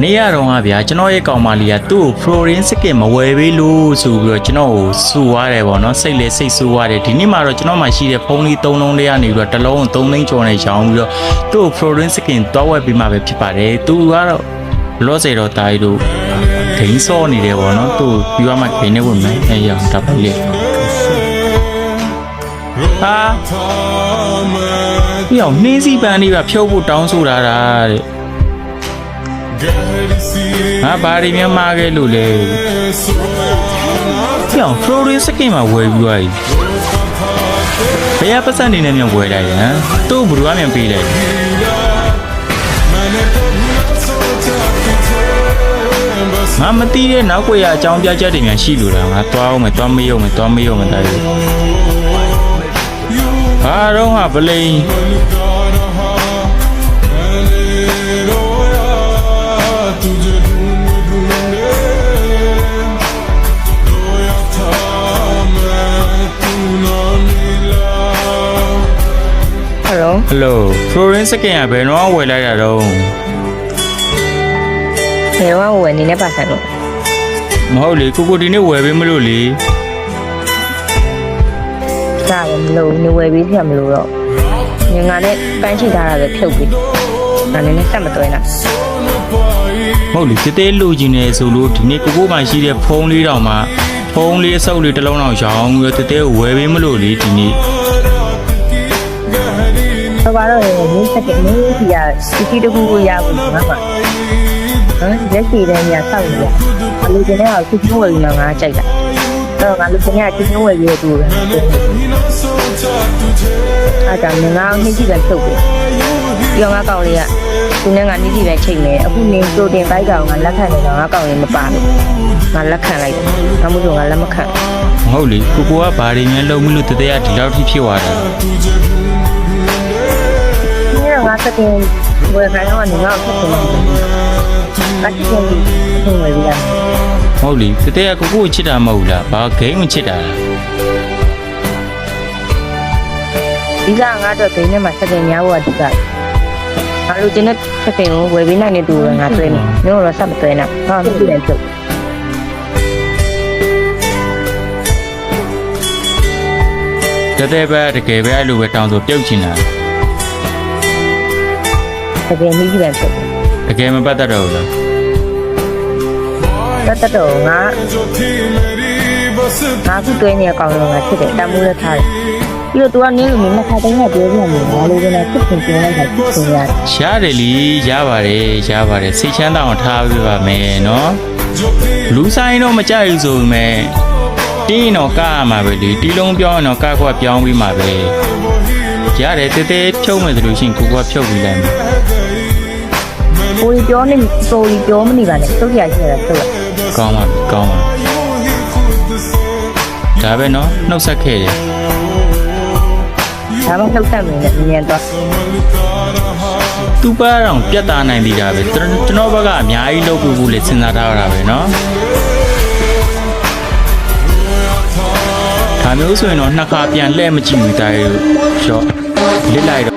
နေ့ကတော့ဗျာကျွန်တော်ရဲ့ကောင်မလေးကသူ့ကို Florin Skin မဝယ်ပေးလို့ဆိုပြီးတော့ကျွန်တော်ကိုစူသွားတယ်ပေါ့နော်စိတ်စူသွားတယ်ဒီနေ့မှာတော့ကျွန်တော်မှရှိတဲ့ဖုန်းလေး3လုံးလေးကနေပြီးတော့တစ်လုံး3သိန်းကျော်နဲ့ရောင်းပြီးတော့သူ့ကို Florin Skin သွားဝယ်ပေးမှပဲဖြစ်ပါတယ်သူကတော့လောစေတော့တာရီတို့ဂိမ်းစောနေတယ်ပေါ့နော်သူပြီးတော့မှဂိမ်းနဲ့ဝင်မယ်အဲရောတပ်ပေးလေဟာပြီးအောင်နှင်းစီပန်းလေးကဖြုတ်ဖို့တောင်းဆိုတာတဲ့ဟာဘာရီမြမခဲ့လို့လဲပြောင်း Florin Skin မှာဝယ်ပြီးသွားပြီဘယ်ပတ်စံနေနဲ့မြန်ဝယ်လိုက်ရဟမ်သူ့ဘယ်လိုမြန်ပေးလိုက်ငါမသိတဲ့နောက်ွယ်ရအကြောင်းပြချက်တွေများရှိလို့လားငါသွားအောင်မယ်သွားမရုံမယ်တားရဘာတော့ဟာပလိန်Hello Florin Skin ကဘယ်တော့ဝယ်လိုက်တာတော့ဘယ်တော့ဝယ်နေနဲ့ပါဆိုင်လို့မဟုတ်လေကိုဒီနေ့ဝယ်ပေးမလို့လေဒါလည်းမလို့နေဝယ်ပေးပြမလို့တော့ငါနဲ့ပန်းချိထားတာပဲဖြုတ်ပြီးဒါနဲ့ဆက်မတွဲနဲ့ဟုတ်လေတေးလူကြီးနေဆိုလို့ဒီနေ့ကိုမှရှိတဲ့ဖုန်းလေးတောင်မှဖုန်းလေးအစုပ်လေးတစ်လုံးတော့ရောင်းပြီးတော့တေးဝယ်ပေးမလို့လေဒီနေ့ဘာလို့လဲဒီစက်ကနေ့ဒီကစီတခုကိုရဘူးငါမှရက်စီတဲ့ညဆောက်နေတယ်အလူချင်းကသူ့ဝယ်ပြီးမှငါကြိုက်တာတော့ငါလူချင်းကသူ့ဝယ်ပြီးတူတယ်အားကြောင့်ငါနှိမ့်ကြည့်ပဲထုတ်ပြီပြောငါကောင်လေးကသူနဲ့ငါနှိမ့်ကြည့်ပဲချိန်နေအခုနေစတိုတင်ဘိုက်ကောင်ငါလက်ခံနေတော့ငါကောင်လေးမပါဘူးငါလက်ခံလိုက်တယ်ဒါမှမဟုတ်ငါလက်မခံဟုတ်လေကိုကဘာတွေများလုံးမလို့တေးကဒီလောက်ထိဖြစ်သွားတာငါစတင်ဝယ်ခိုင်းတော့ငါ့ကိုဖြစ်နေတယ်။တက်ကြည့်လို့ဝယ်ရ။ဟုတ်လေတကယ်ကိုချစ်တာမဟုတ်လား။ဘာဂိမ်းကိုချစ်တာလား။ဒီကငါတော့ဂိမ်းထဲမှာစတင်များဖို့အဓိက။ငါလူချင်းနဲ့စတင်ကိုဝယ်ပေးနိုင်တဲ့သူကငါတွေ့နေ။မျိုးတော့ဆက်မတွေ့နဲ့။ငါ့ကိုပြည့်တယ်ဖြုတ်။တကယ်ပဲအဲ့လိုပဲတောင်းဆိုပြုတ်ချင်တာ။တကယ်နှီးကြည့်ပဲဖြစ်တကယ်မပတ်သက်တော့ဘူးလားပတ်သက်တော့ငါခုတွဲနေကောင်လုံးကဖြစ်တယ်တမ်းမိုးလက်ထားတယ်ပြီးတော့ तू ကနင်းလို့မခါတိုင်းကပြောပြနေဘာလို့လဲဖြစ်ဖြစ်ပြောလိုက်တာဖြစ်နေရတယ်လီရပါတယ်စိတ်ချမ်းသာအောင်ထားပြပါမယ်နော်လူဆိုင်တော့မကြိုက်ဘူးဆိုပေမဲ့တင်းတော့ကားရမှာပဲလေတီးလုံးပြောင်းတော့ကားခွက်ပြောင်းပြီးမှာပဲရတယ်တေးဖြုတ်မယ်ဆိုလို့ရှိရင်ကိုကဖြုတ်ပြီးလိုက်မယ်ကိုကြီးပြောနေဆိုကြီးပြောမနေပါနဲ့သုတ်ရရှိရတာသုတ်ကောင်းပါဒါပဲနော်နှုတ်ဆက်ခဲ့တယ်ဒါမှနှုတ်ဆက်မယ်နဲ့မြင်တော့သူပါတော့ပြတ်သားနိုင်သေးတာပဲကျွန်တော်ဘက်ကအများကြီးလုပ်ဖို့လေစဉ်းစားထားရတာပဲနော်ဒါမျိုးဆိုရင်တော့နှစ်ခါပြန်လှည့်မကြည့်ဘူးတားရောလစ်လိုက်တော့